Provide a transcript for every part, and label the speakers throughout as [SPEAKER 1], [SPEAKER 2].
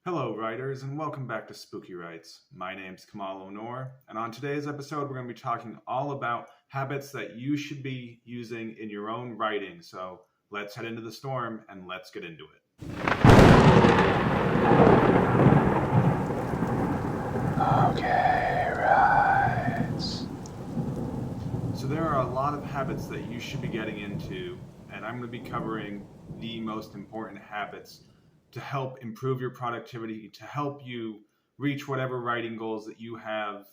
[SPEAKER 1] Hello, writers, and welcome back to Spooky Writes. My name's Kemal Onor, and on today's episode, we're going to be talking all about habits that you should be using in your own writing. So let's head into the storm and let's get into it.
[SPEAKER 2] Okay, right.
[SPEAKER 1] So there are a lot of habits that you should be getting into, and I'm going to be covering the most important habits to help improve your productivity, to help you reach whatever writing goals that you have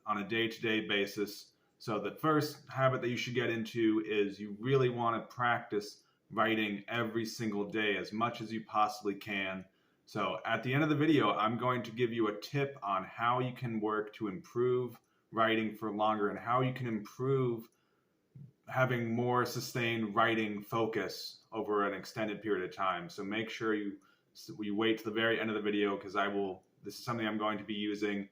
[SPEAKER 1] on a day-to-day basis. So the first habit that you should get into is you really want to practice writing every single day as much as you possibly can. So at the end of the video, I'm going to give you a tip on how you can work to improve writing for longer and how you can improve having more sustained writing focus over an extended period of time. So make sure you wait to the very end of the video, because this is something I'm going to be using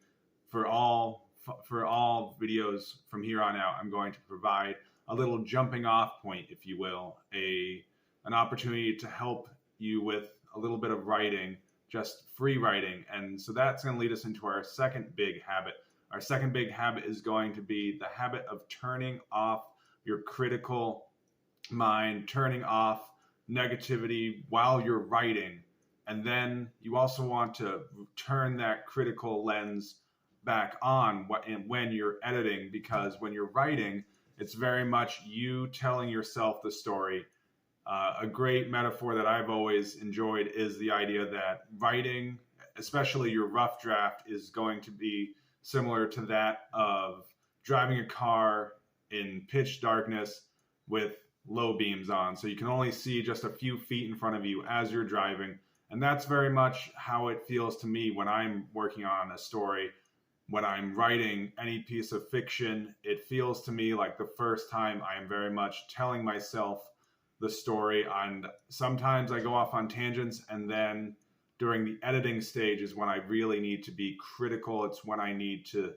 [SPEAKER 1] for all videos from here on out. I'm going to provide a little jumping off point, if you will, an opportunity to help you with a little bit of writing, just free writing. And so that's going to lead us into our second big habit. Our second big habit is going to be the habit of turning off your critical mind, turning off negativity while you're writing. And then you also want to turn that critical lens back on when you're editing, because when you're writing, it's very much you telling yourself the story. A great metaphor that I've always enjoyed is the idea that writing, especially your rough draft, is going to be similar to that of driving a car in pitch darkness with low beams on. So you can only see just a few feet in front of you as you're driving. And that's very much how it feels to me when I'm working on a story. When I'm writing any piece of fiction, it feels to me like the first time I am very much telling myself the story. And sometimes I go off on tangents, and then during the editing stage is when I really need to be critical. It's when I need to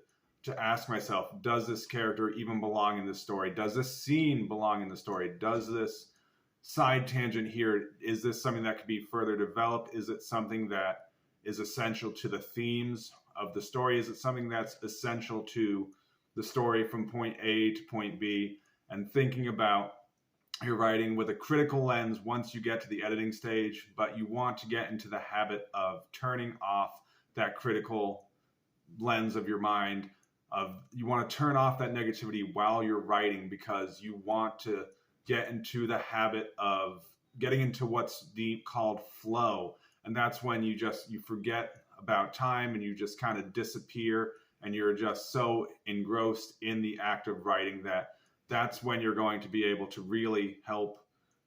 [SPEAKER 1] ask myself, does this character even belong in this story? Does this scene belong in the story? Does this side tangent here, is this something that could be further developed? Is it something that is essential to the themes of the story? Is it something that's essential to the story from point A to point B? And thinking about your writing with a critical lens once you get to the editing stage, but you want to get into the habit of turning off that critical lens of your mind. You want to turn off that negativity while you're writing, because you want to get into the habit of getting into what's called flow. And that's when you forget about time and you just kind of disappear, and you're just so engrossed in the act of writing that's when you're going to be able to really help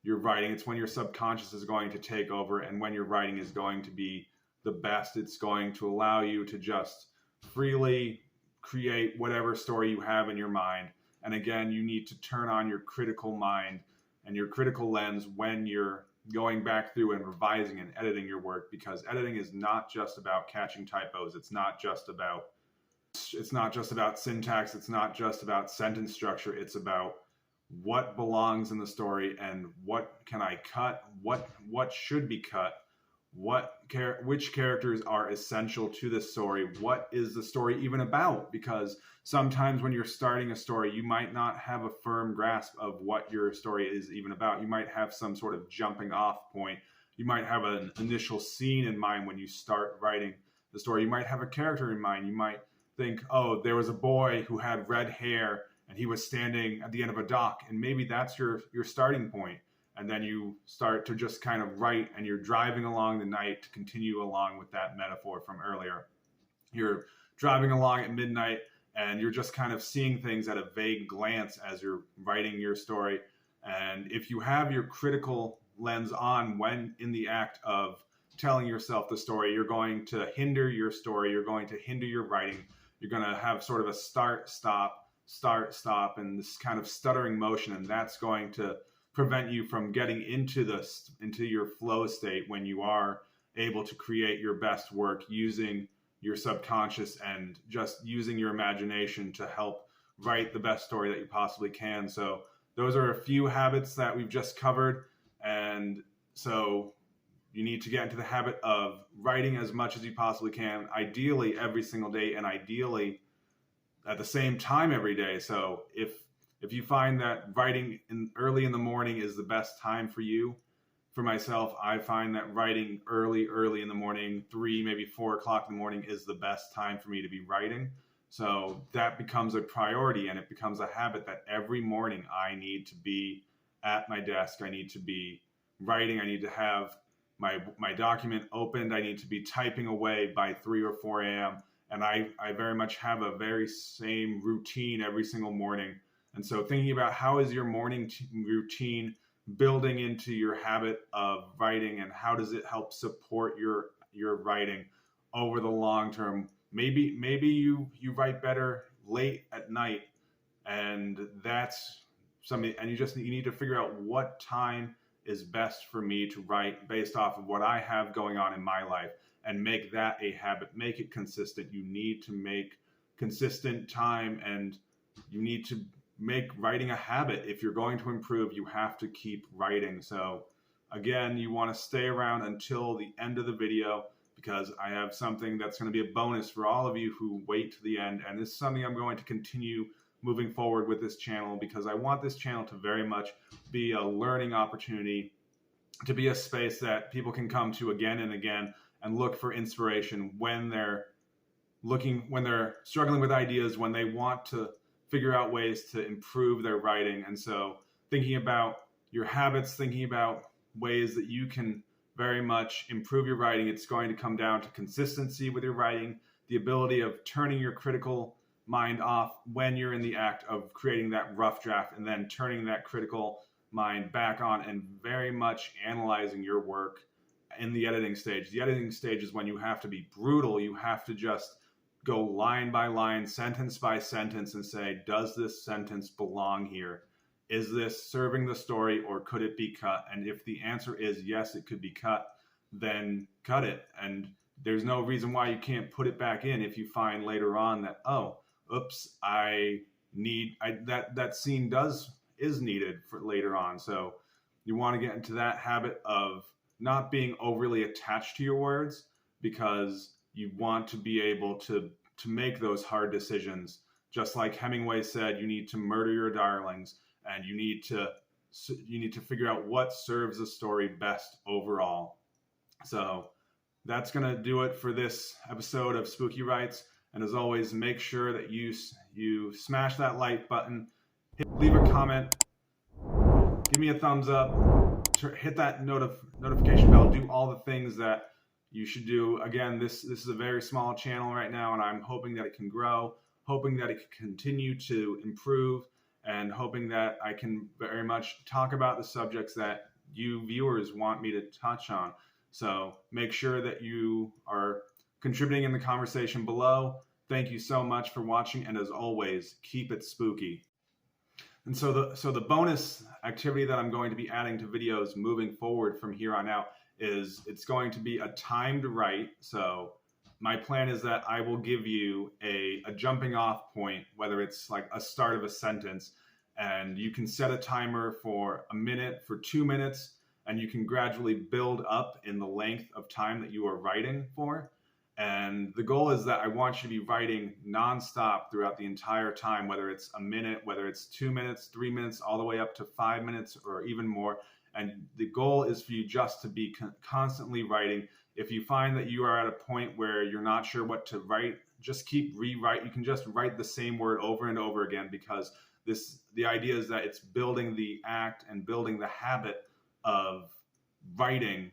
[SPEAKER 1] your writing. It's when your subconscious is going to take over, and when your writing is going to be the best. It's going to allow you to just freely create whatever story you have in your mind. And again, you need to turn on your critical mind and your critical lens when you're going back through and revising and editing your work, because editing is not just about catching typos. It's not just about syntax. It's not just about sentence structure. It's about what belongs in the story and what can I cut, what should be cut, which characters are essential to this story, what is the story even about? Because sometimes when you're starting a story, you might not have a firm grasp of what your story is even about. You might have some sort of jumping off point. You might have an initial scene in mind when you start writing the story. You might have a character in mind. You might think, oh, there was a boy who had red hair and he was standing at the end of a dock, and maybe that's your starting point. And then you start to just kind of write, and you're driving along the night, to continue along with that metaphor from earlier. You're driving along at midnight, and you're just kind of seeing things at a vague glance as you're writing your story. And if you have your critical lens on when in the act of telling yourself the story, you're going to hinder your story. You're going to hinder your writing. You're going to have sort of a start, stop, and this kind of stuttering motion. And that's going to prevent you from getting into your flow state when you are able to create your best work using your subconscious and just using your imagination to help write the best story that you possibly can. So those are a few habits that we've just covered. And so You need to get into the habit of writing as much as you possibly can, ideally every single day, and ideally at the same time every day. So if you find that writing early in the morning is the best time for you, for myself, I find that writing early in the morning, 3, maybe 4 o'clock in the morning, is the best time for me to be writing. So that becomes a priority, and it becomes a habit that every morning I need to be at my desk. I need to be writing. I need to have my document opened. I need to be typing away by 3 or 4 a.m. And I very much have a very same routine every single morning. And so thinking about how is your morning routine building into your habit of writing, and how does it help support your writing over the long term? Maybe you write better late at night, and that's something, and you need to figure out what time is best for me to write based off of what I have going on in my life, and make that a habit, make it consistent. You need to make consistent time, and you need to make writing a habit. If you're going to improve, you have to keep writing. So again, you want to stay around until the end of the video, because I have something that's going to be a bonus for all of you who wait to the end. And this is something I'm going to continue moving forward with this channel, because I want this channel to very much be a learning opportunity, to be a space that people can come to again and again and look for inspiration when they're struggling with ideas, when they want to figure out ways to improve their writing. And so thinking about your habits, thinking about ways that you can very much improve your writing, it's going to come down to consistency with your writing, the ability of turning your critical mind off when you're in the act of creating that rough draft, and then turning that critical mind back on and very much analyzing your work in the editing stage. The editing stage is when you have to be brutal. You have to just go line by line, sentence by sentence, and say, does this sentence belong here? Is this serving the story, or could it be cut? And if the answer is yes, it could be cut, then cut it. And there's no reason why you can't put it back in if you find later on that, oh, oops, that scene is needed for later on. So you want to get into that habit of not being overly attached to your words, because you want to be able to make those hard decisions. Just like Hemingway said, you need to murder your darlings, and you need to figure out what serves the story best overall. So that's going to do it for this episode of Spooky Writes. And as always, make sure that you smash that like button, leave a comment, give me a thumbs up, hit that notification bell, do all the things that you should do. Again, this is a very small channel right now, and I'm hoping that it can grow, hoping that it can continue to improve, and hoping that I can very much talk about the subjects that you viewers want me to touch on. So make sure that you are contributing in the conversation below. Thank you so much for watching, and as always, keep it spooky. And so the bonus activity that I'm going to be adding to videos moving forward from here on out is it's going to be a timed write. So my plan is that I will give you a jumping off point, whether it's like a start of a sentence, and you can set a timer for a minute, for 2 minutes, and you can gradually build up in the length of time that you are writing for. And the goal is that I want you to be writing nonstop throughout the entire time, whether it's a minute, whether it's 2 minutes, 3 minutes, all the way up to 5 minutes or even more. And the goal is for you just to be constantly writing. If you find that you are at a point where you're not sure what to write, just keep rewrite. You can just write the same word over and over again, because the idea is that it's building the act and building the habit of writing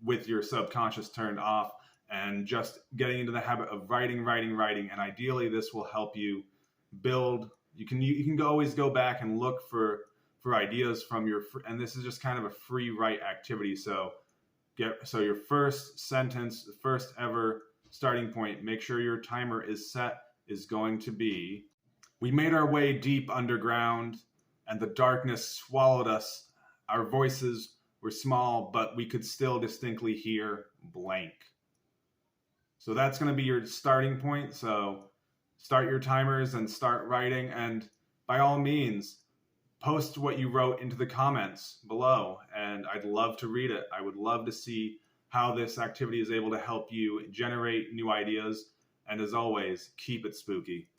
[SPEAKER 1] with your subconscious turned off, and just getting into the habit of writing. And ideally, this will help you build. You can always go back and look for ideas from and this is just kind of a free write activity. So your first sentence, the first ever starting point, make sure your timer is set, is going to be, we made our way deep underground, and the darkness swallowed us. Our voices were small, but we could still distinctly hear blank. So that's going to be your starting point. So start your timers and start writing. And by all means, post what you wrote into the comments below, and I'd love to read it. I would love to see how this activity is able to help you generate new ideas. And as always, keep it spooky.